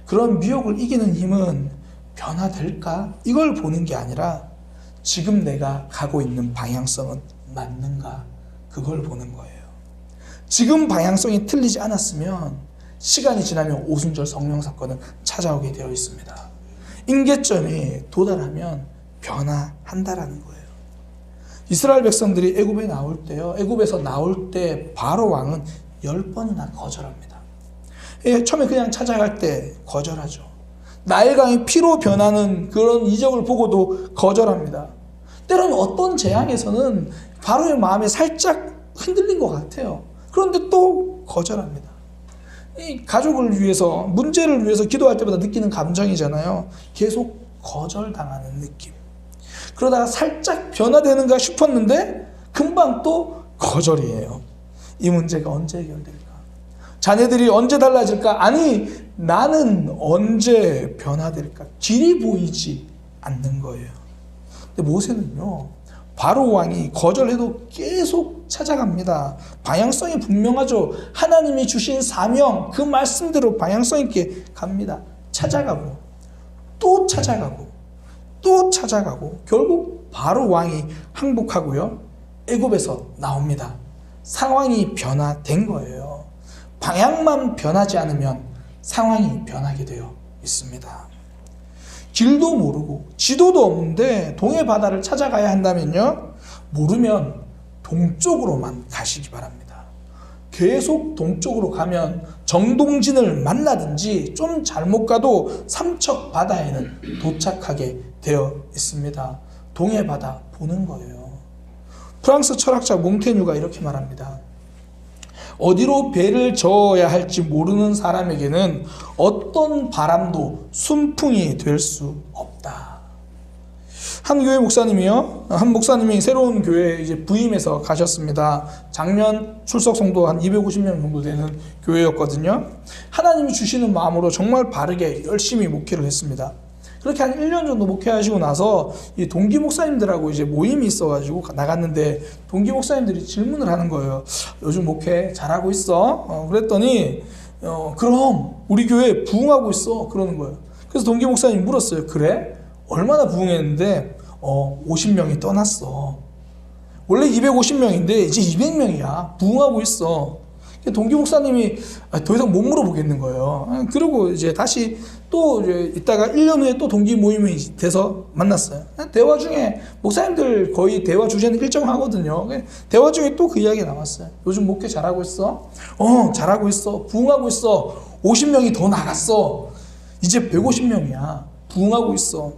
그런 미혹을 이기는 힘은 변화될까? 이걸 보는 게 아니라 지금 내가 가고 있는 방향성은 맞는가? 그걸 보는 거예요. 지금 방향성이 틀리지 않았으면 시간이 지나면 오순절 성령 사건은 찾아오게 되어 있습니다. 임계점이 도달하면 변화한다라는 거예요. 이스라엘 백성들이 애굽에 나올 때요, 애굽에서 나올 때 바로 왕은 10번이나 거절합니다. 처음에 그냥 찾아갈 때 거절하죠. 나일강이 피로 변하는 그런 이적을 보고도 거절합니다. 때로는 어떤 재앙에서는 바로의 마음이 살짝 흔들린 것 같아요. 그런데 또 거절합니다. 이 가족을 위해서, 문제를 위해서 기도할 때마다 느끼는 감정이잖아요. 계속 거절당하는 느낌. 그러다가 살짝 변화되는가 싶었는데 금방 또 거절이에요. 이 문제가 언제 해결될까? 자녀들이 언제 달라질까? 아니, 나는 언제 변화될까? 길이 보이지 않는 거예요. 근데 모세는요, 바로 왕이 거절해도 계속 찾아갑니다. 방향성이 분명하죠. 하나님이 주신 사명, 그 말씀대로 방향성 있게 갑니다. 찾아가고 또 찾아가고 또 찾아가고 결국 바로 왕이 항복하고요, 애굽에서 나옵니다. 상황이 변화된 거예요. 방향만 변하지 않으면 상황이 변하게 되어 있습니다. 길도 모르고 지도도 없는데 동해 바다를 찾아가야 한다면요, 모르면 동쪽으로만 가시기 바랍니다. 계속 동쪽으로 가면 정동진을 만나든지 좀 잘못 가도 삼척 바다에는 도착하게 되어 있습니다. 동해 바다 보는 거예요. 프랑스 철학자 몽테뉴가 이렇게 말합니다. 어디로 배를 저어야 할지 모르는 사람에게는 어떤 바람도 순풍이 될 수 없다. 한 교회 목사님이요, 한 목사님이 새로운 교회에 이제 부임해서 가셨습니다. 작년 출석 성도 한 250명 정도 되는 교회였거든요. 하나님이 주시는 마음으로 정말 바르게 열심히 목회를 했습니다. 그렇게 한 1년 정도 목회하시고 나서 이 동기 목사님들하고 이제 모임이 있어가지고 나갔는데 동기 목사님들이 질문을 하는 거예요. 요즘 목회 잘하고 있어? 그랬더니 그럼 우리 교회 부흥하고 있어, 그러는 거예요. 그래서 동기 목사님이 물었어요. 그래? 얼마나 부흥했는데? 50명이 떠났어. 원래 250명인데 이제 200명이야. 부흥하고 있어. 동기 목사님이 더 이상 못 물어보겠는 거예요. 그리고 이제 다시 또 이제 있다가 1년 후에 또 동기 모임이 돼서 만났어요. 대화 중에 목사님들 거의 대화 주제는 일정하거든요. 대화 중에 또 그 이야기 나왔어요. 요즘 목회 잘하고 있어? 잘하고 있어. 부흥하고 있어. 50명이 더 나갔어. 이제 150명이야. 부흥하고 있어.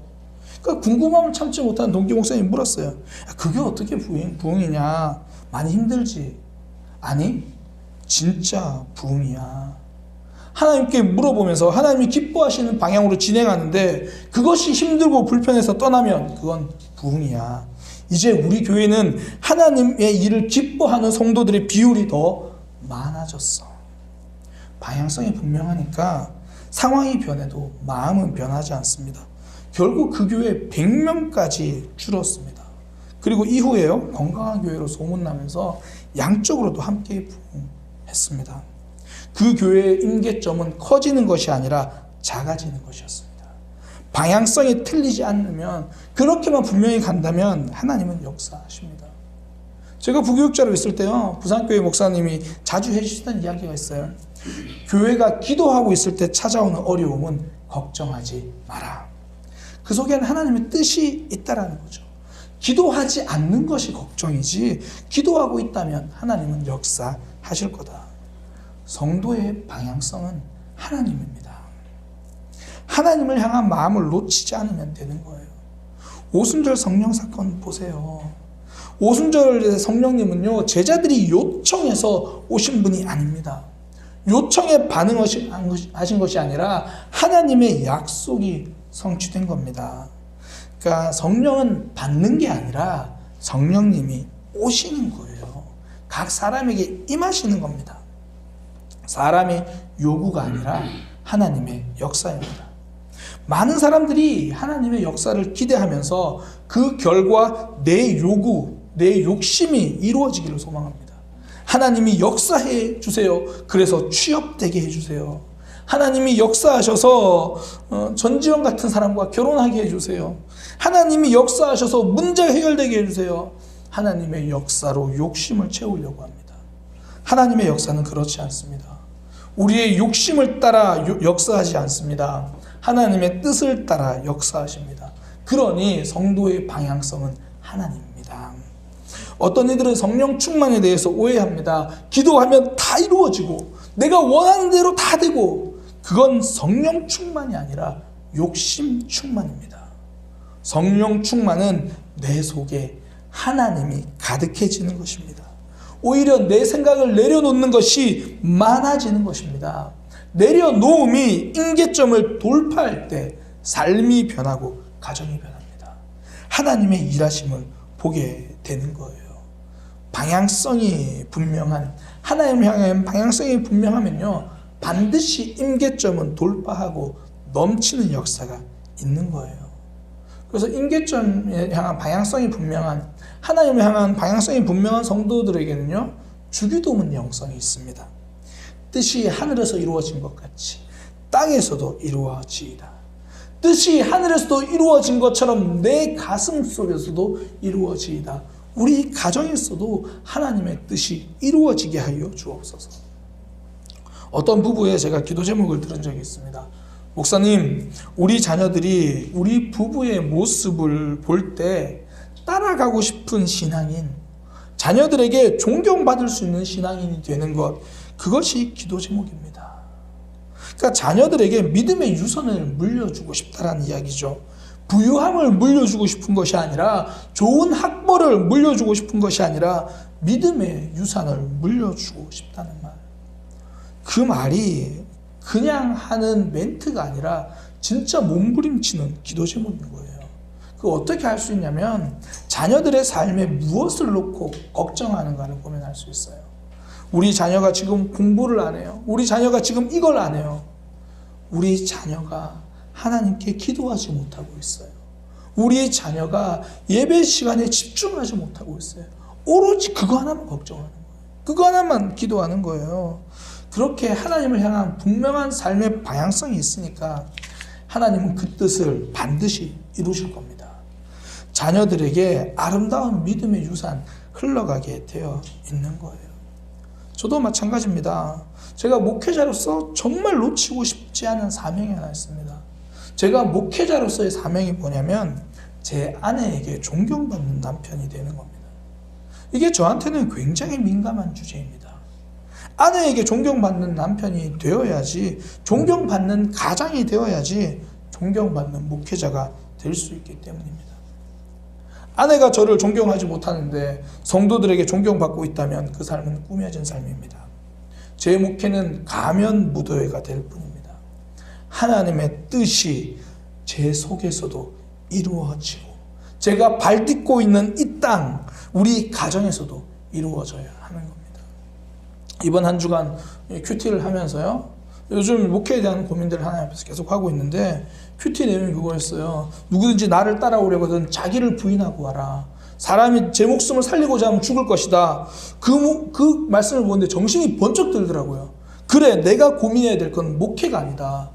그러니까 궁금함을 참지 못한 동기 목사님이 물었어요. 그게 어떻게 부흥이냐? 많이 힘들지? 아니, 진짜 부흥이야. 하나님께 물어보면서 하나님이 기뻐하시는 방향으로 진행하는데 그것이 힘들고 불편해서 떠나면 그건 부흥이야. 이제 우리 교회는 하나님의 일을 기뻐하는 성도들의 비율이 더 많아졌어. 방향성이 분명하니까 상황이 변해도 마음은 변하지 않습니다. 결국 그 교회 100명까지 줄었습니다. 그리고 이후에요, 건강한 교회로 소문나면서 양쪽으로도 함께 부흥했습니다. 그 교회의 임계점은 커지는 것이 아니라 작아지는 것이었습니다. 방향성이 틀리지 않으면, 그렇게만 분명히 간다면 하나님은 역사하십니다. 제가 부교육자로 있을 때요, 부산교회 목사님이 자주 해주시던 이야기가 있어요. 교회가 기도하고 있을 때 찾아오는 어려움은 걱정하지 마라. 그 속에는 하나님의 뜻이 있다라는 거죠. 기도하지 않는 것이 걱정이지, 기도하고 있다면 하나님은 역사하실 거다. 성도의 방향성은 하나님입니다. 하나님을 향한 마음을 놓치지 않으면 되는 거예요. 오순절 성령 사건 보세요. 오순절의 성령님은요, 제자들이 요청해서 오신 분이 아닙니다. 요청에 반응하신 것이 아니라 하나님의 약속이 성취된 겁니다. 그러니까 성령은 받는 게 아니라 성령님이 오시는 거예요. 각 사람에게 임하시는 겁니다. 사람의 요구가 아니라 하나님의 역사입니다. 많은 사람들이 하나님의 역사를 기대하면서 그 결과 내 요구, 내 욕심이 이루어지기를 소망합니다. 하나님이 역사해 주세요. 그래서 취업되게 해주세요. 하나님이 역사하셔서 전지현 같은 사람과 결혼하게 해주세요. 하나님이 역사하셔서 문제가 해결되게 해주세요. 하나님의 역사로 욕심을 채우려고 합니다. 하나님의 역사는 그렇지 않습니다. 우리의 욕심을 따라 역사하지 않습니다. 하나님의 뜻을 따라 역사하십니다. 그러니 성도의 방향성은 하나님입니다. 어떤 이들은 성령 충만에 대해서 오해합니다. 기도하면 다 이루어지고 내가 원하는 대로 다 되고, 그건 성령 충만이 아니라 욕심 충만입니다. 성령 충만은 내 속에 하나님이 가득해지는 것입니다. 오히려 내 생각을 내려놓는 것이 많아지는 것입니다. 내려놓음이 임계점을 돌파할 때 삶이 변하고 가정이 변합니다. 하나님의 일하심을 보게 되는 거예요. 방향성이 분명한, 하나님을 향한 방향성이 분명하면요, 반드시 임계점은 돌파하고 넘치는 역사가 있는 거예요. 그래서 임계점에 향한 방향성이 분명한, 하나님을 향한 방향성이 분명한 성도들에게는요, 주기도문 영성이 있습니다. 뜻이 하늘에서 이루어진 것 같이 땅에서도 이루어지이다. 뜻이 하늘에서도 이루어진 것처럼 내 가슴 속에서도 이루어지이다. 우리 가정에서도 하나님의 뜻이 이루어지게 하여 주옵소서. 어떤 부부의 제가 기도 제목을 들은 적이 있습니다. 목사님, 우리 자녀들이 우리 부부의 모습을 볼 때 따라가고 싶은 신앙인, 자녀들에게 존경받을 수 있는 신앙인이 되는 것, 그것이 기도 제목입니다. 그러니까 자녀들에게 믿음의 유선을 물려주고 싶다라는 이야기죠. 부유함을 물려주고 싶은 것이 아니라, 좋은 학벌을 물려주고 싶은 것이 아니라 믿음의 유산을 물려주고 싶다는 말. 그 말이 그냥 하는 멘트가 아니라 진짜 몸부림치는 기도 제목인 거예요. 그거 어떻게 할 수 있냐면, 자녀들의 삶에 무엇을 놓고 걱정하는가를 보면 알 수 있어요. 우리 자녀가 지금 공부를 안 해요. 우리 자녀가 지금 이걸 안 해요. 우리 자녀가 하나님께 기도하지 못하고 있어요. 우리 자녀가 예배 시간에 집중하지 못하고 있어요. 오로지 그거 하나만 걱정하는 거예요. 그거 하나만 기도하는 거예요. 그렇게 하나님을 향한 분명한 삶의 방향성이 있으니까 하나님은 그 뜻을 반드시 이루실 겁니다. 자녀들에게 아름다운 믿음의 유산 흘러가게 되어 있는 거예요. 저도 마찬가지입니다. 제가 목회자로서 정말 놓치고 싶지 않은 사명이 하나 있습니다. 제가 목회자로서의 사명이 뭐냐면, 제 아내에게 존경받는 남편이 되는 겁니다. 이게 저한테는 굉장히 민감한 주제입니다. 아내에게 존경받는 남편이 되어야지, 존경받는 가장이 되어야지 존경받는 목회자가 될 수 있기 때문입니다. 아내가 저를 존경하지 못하는데 성도들에게 존경받고 있다면 그 삶은 꾸며진 삶입니다. 제 목회는 가면 무도회가 될 뿐입니다. 하나님의 뜻이 제 속에서도 이루어지고, 제가 발딛고 있는 이 땅, 우리 가정에서도 이루어져야 하는 겁니다. 이번 한 주간 큐티를 하면서요. 요즘 목회에 대한 고민들을 하나님 앞에서 계속 하고 있는데 큐티 내용이 그거였어요. 누구든지 나를 따라오려거든 자기를 부인하고 와라. 사람이 제 목숨을 살리고자 하면 죽을 것이다. 그 말씀을 보는데 정신이 번쩍 들더라고요. 그래, 내가 고민해야 될 건 목회가 아니다.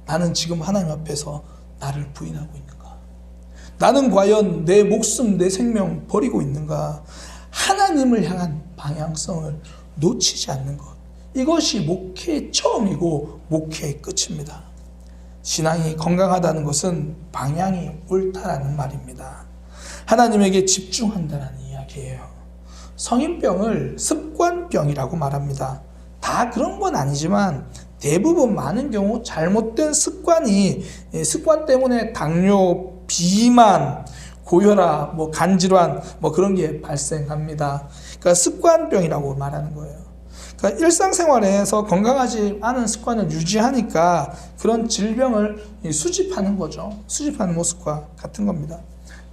나는 지금 하나님 앞에서 나를 부인하고 있는가? 나는 과연 내 목숨, 내 생명 버리고 있는가? 하나님을 향한 방향성을 놓치지 않는 것. 이것이 목회의 처음이고 목회의 끝입니다. 신앙이 건강하다는 것은 방향이 옳다라는 말입니다. 하나님에게 집중한다는 이야기예요. 성인병을 습관병이라고 말합니다. 다 그런 건 아니지만 대부분 많은 경우 잘못된 습관 때문에 당뇨, 비만, 고혈압, 간질환 그런 게 발생합니다. 그러니까 습관병이라고 말하는 거예요. 그러니까 일상생활에서 건강하지 않은 습관을 유지하니까 그런 질병을 수집하는 거죠. 수집하는 모습과 같은 겁니다.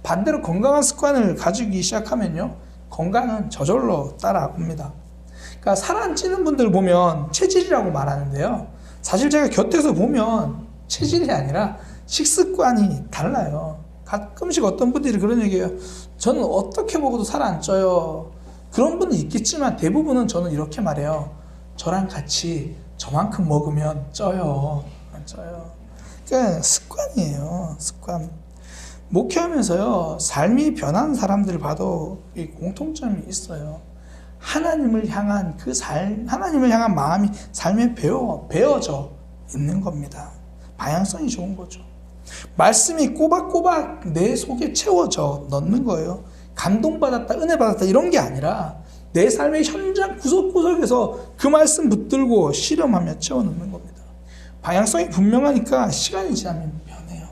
반대로 건강한 습관을 가지기 시작하면요, 건강은 저절로 따라옵니다. 그러니까 살 안 찌는 분들 보면 체질이라고 말하는데요, 사실 제가 곁에서 보면 체질이 아니라 식습관이 달라요. 가끔씩 어떤 분들이 그런 얘기해요. 저는 어떻게 먹어도 살 안 쪄요. 그런 분은 있겠지만 대부분은 저는 이렇게 말해요. 저랑 같이 저만큼 먹으면 쪄요. 안 쪄요. 그러니까 습관이에요. 습관. 목회하면서요, 삶이 변한 사람들을 봐도 이 공통점이 있어요. 하나님을 향한 하나님을 향한 마음이 삶에 배어져 있는 겁니다. 방향성이 좋은 거죠. 말씀이 꼬박꼬박 내 속에 채워져 넣는 거예요. 감동받았다, 은혜 받았다 이런 게 아니라 내 삶의 현장 구석구석에서 그 말씀 붙들고 실험하며 채워넣는 겁니다. 방향성이 분명하니까 시간이 지나면 변해요.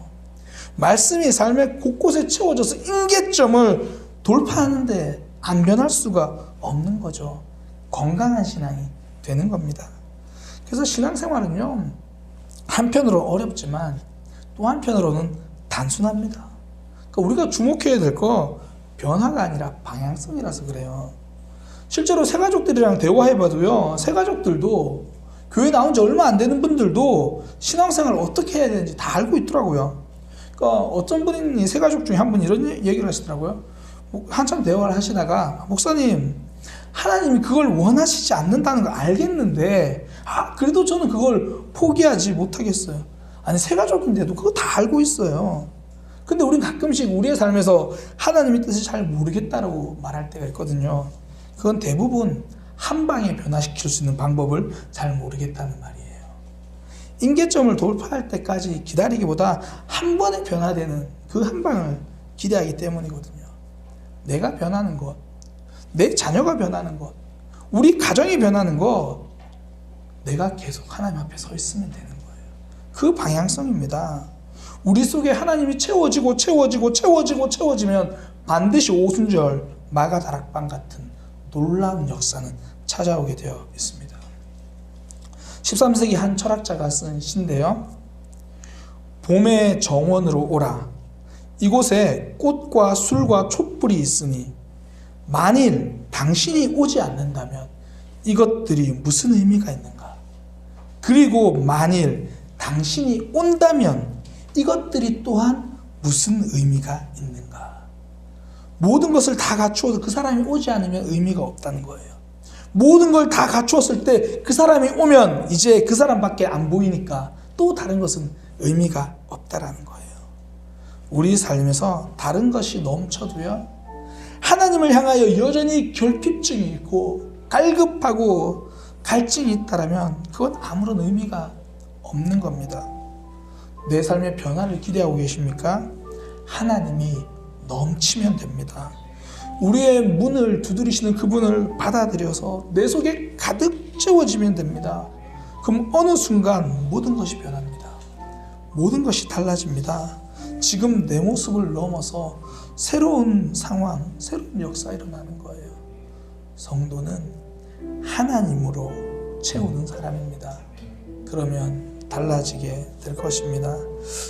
말씀이 삶의 곳곳에 채워져서 임계점을 돌파하는데 안 변할 수가 없는 거죠. 건강한 신앙이 되는 겁니다. 그래서 신앙생활은요, 한편으로 어렵지만 또 한편으로는 단순합니다. 그러니까 우리가 주목해야 될 거 변화가 아니라 방향성이라서 그래요. 실제로 새가족들이랑 대화해봐도요, 새가족들도 교회 나온 지 얼마 안 되는 분들도 신앙생활을 어떻게 해야 되는지 다 알고 있더라고요. 그러니까 어떤 분이 새가족 중에 한 분이 이런 얘기를 하시더라고요. 한참 대화를 하시다가, 목사님, 하나님이 그걸 원하시지 않는다는 걸 알겠는데 그래도 저는 그걸 포기하지 못하겠어요. 아니, 새가족인데도 그거 다 알고 있어요. 근데 우린 가끔씩 우리의 삶에서 하나님의 뜻을 잘 모르겠다라고 말할 때가 있거든요. 그건 대부분 한 방에 변화시킬 수 있는 방법을 잘 모르겠다는 말이에요. 임계점을 돌파할 때까지 기다리기보다 한 번에 변화되는 그 한 방을 기대하기 때문이거든요. 내가 변하는 것, 내 자녀가 변하는 것, 우리 가정이 변하는 것, 내가 계속 하나님 앞에 서 있으면 되는 거예요. 그 방향성입니다. 우리 속에 하나님이 채워지면 반드시 오순절 마가다락방 같은 놀라운 역사는 찾아오게 되어 있습니다. 13세기 한 철학자가 쓴 시인데요, 봄의 정원으로 오라. 이곳에 꽃과 술과 촛불이 있으니 만일 당신이 오지 않는다면 이것들이 무슨 의미가 있는가? 그리고 만일 당신이 온다면 이것들이 또한 무슨 의미가 있는가? 모든 것을 다 갖추어도 그 사람이 오지 않으면 의미가 없다는 거예요. 모든 걸 다 갖추었을 때 그 사람이 오면 이제 그 사람밖에 안 보이니까 또 다른 것은 의미가 없다라는 거예요. 우리 삶에서 다른 것이 넘쳐도요, 하나님을 향하여 여전히 결핍증이 있고 갈급하고 갈증이 있다라면 그건 아무런 의미가 없는 겁니다. 내 삶의 변화를 기대하고 계십니까? 하나님이 넘치면 됩니다. 우리의 문을 두드리시는 그분을 받아들여서 내 속에 가득 채워지면 됩니다. 그럼 어느 순간 모든 것이 변합니다. 모든 것이 달라집니다. 지금 내 모습을 넘어서 새로운 상황, 새로운 역사가 일어나는 거예요. 성도는 하나님으로 채우는 사람입니다. 그러면 달라지게 될 것입니다.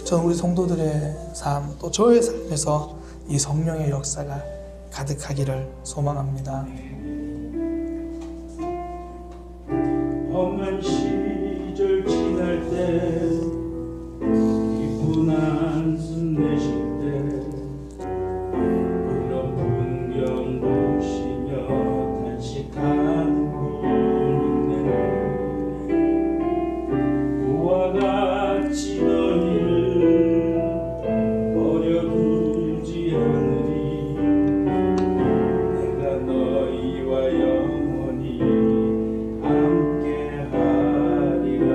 저는 우리 성도들의 삶, 또 저의 삶에서 이 성령의 역사가 가득하기를 소망합니다. 기쁜 한숨 내쉴 때 이런 풍경 보시며 탄식하는 분이네. 그와 같이 너희를 버려두지 않으리. 내가 너희와 영원히 함께하리라.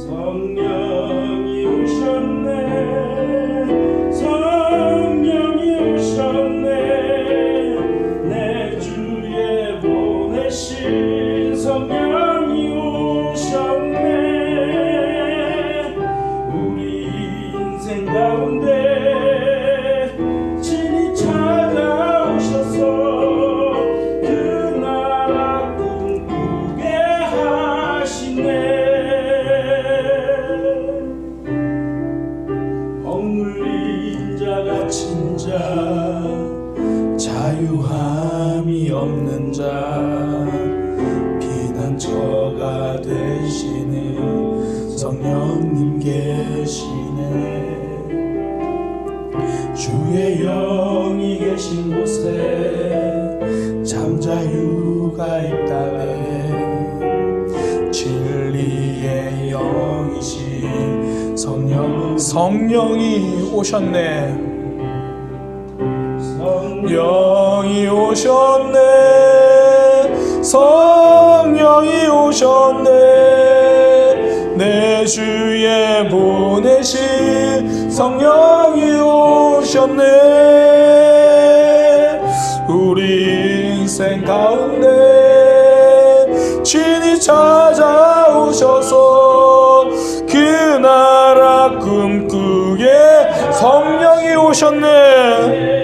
성령이 오셨네. 성령이 오셨네. 내 주에 보내신 성령이 오셨네. 우리 인생 가운데 친히 찾아오셔서 그 나라 꿈꾸게 하시네. 억눌린 자 갇힌 자 자유함이 없는 자 피난처가 되시는 성령님 계시네. 주의 영이 계신 곳에 잠자유가 있다네. 진리의 영이신 성령이 오셨네. 성령이 오셨네. 성령이 오셨네. 내 주에 보내신 성령이 오셨네. 우리 인생 가운데 친히 찾아오셔서 그 나라 꿈꾸게 성령이 오셨네.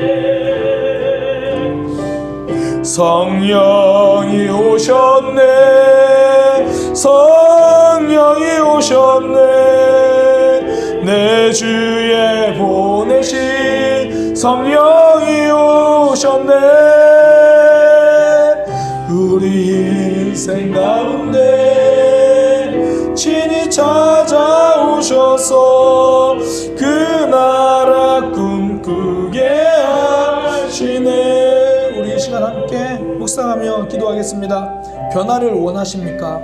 성령이 오셨네. 성령이 오셨네. 내 주에 보내신 성령이 오셨네. 우리 인생 가운데 친히 찾아오셔서 그 나라 꿈꾸게 하시네. 우리 이 시간 함께 묵상하며 기도하겠습니다. 변화를 원하십니까?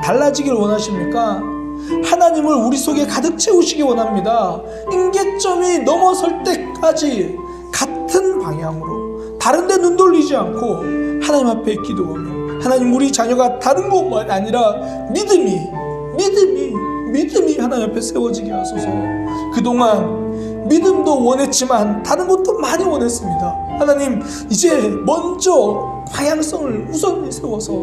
달라지길 원하십니까? 하나님을 우리 속에 가득 채우시기 원합니다. 임계점이 넘어설 때까지 같은 방향으로 다른 데 눈 돌리지 않고 하나님 앞에 기도하며 하나님 우리 자녀가 다른 것만 아니라 믿음이 하나님 앞에 세워지게 하소서. 그동안 믿음도 원했지만 다른 것도 많이 원했습니다. 하나님 이제 먼저 방향성을 우선히 세워서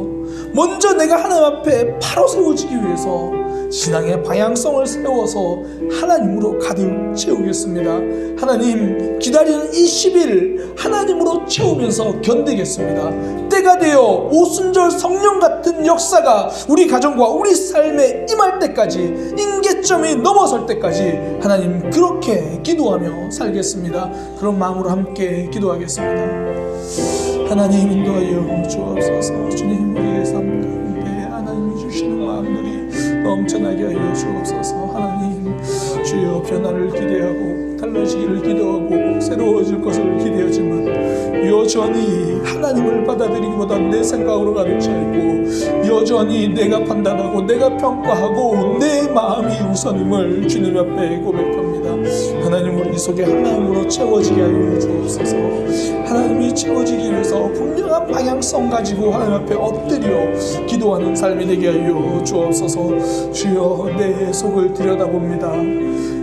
먼저 내가 하나님 앞에 바로 세워지기 위해서 신앙의 방향성을 세워서 하나님으로 가득 채우겠습니다. 하나님 기다리는 이 10일 하나님으로 채우면서 견디겠습니다. 때가 되어 오순절 성령 같은 역사가 우리 가정과 우리 삶에 임할 때까지 임계점이 넘어설 때까지 하나님 그렇게 기도하며 살겠습니다. 그런 마음으로 함께 기도하겠습니다. 하나님 인도하여 주옵소서. 주님 우리의 삶 가운데 하나님이 주시는 마음들이 넘쳐나게 하여 주옵소서. 하나님 주여 변화를 기대하고 달라지기를 기도하고 새로워질 것을 기대하지만 여전히 하나님을 받아들이기보다 내 생각으로 가득 차 있고 여전히 내가 판단하고 내가 평가하고 내 마음이 우선임을 주님 앞에 고백합니다. 하나님 우리 속에 하나님으로 채워지게 하여 주옵소서. 하나님이 채워지기 위해서 분명한 방향성 가지고 하나님 앞에 엎드려 기도하는 삶이 되게 하여 주옵소서. 주여 내 속을 들여다봅니다.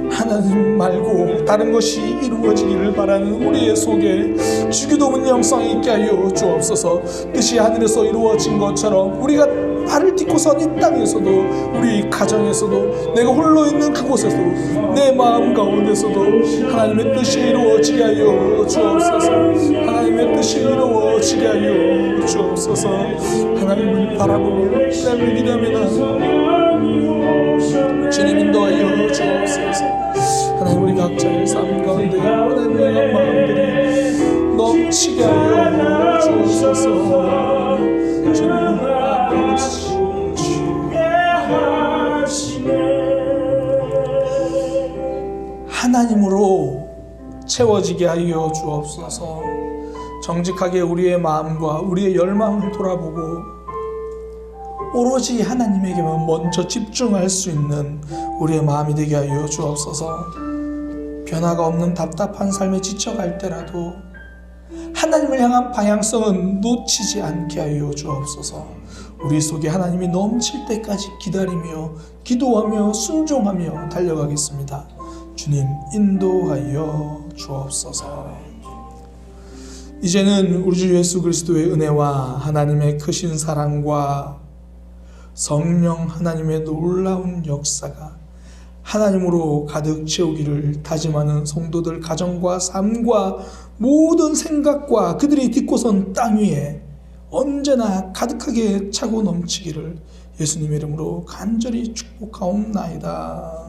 하나님 말고 다른 것이 이루어지기를 바라는 우리의 속에 주기도문 영성이 있게 하여 주옵소서. 뜻이 하늘에서 이루어진 것처럼 우리가 발을 딛고 선 이 땅에서도 우리 가정에서도 내가 홀로 있는 그곳에서도 내 마음 가운데서도 하나님의 뜻이 이루어지게 하여 주옵소서. 하나님의 뜻이 이루어지게 하여 주옵소서. 하나님을 바라보며 하나님을 기대하며 주님 인도하여 주옵소서. 하나님 우리 각자의 삶 가운데 하나님의 마음들이 넘치게 하여 주옵소서. 주님 아버지 하나님으로 채워지게 하여 주옵소서. 정직하게 우리의 마음과 우리의 열망을 돌아보고 오로지 하나님에게만 먼저 집중할 수 있는 우리의 마음이 되게 하여 주옵소서. 변화가 없는 답답한 삶에 지쳐갈 때라도 하나님을 향한 방향성은 놓치지 않게 하여 주옵소서. 우리 속에 하나님이 넘칠 때까지 기다리며 기도하며 순종하며 달려가겠습니다. 주님 인도하여 주옵소서. 이제는 우리 주 예수 그리스도의 은혜와 하나님의 크신 사랑과 성령 하나님의 놀라운 역사가 하나님으로 가득 채우기를 다짐하는 성도들 가정과 삶과 모든 생각과 그들이 딛고선 땅 위에 언제나 가득하게 차고 넘치기를 예수님의 이름으로 간절히 축복하옵나이다.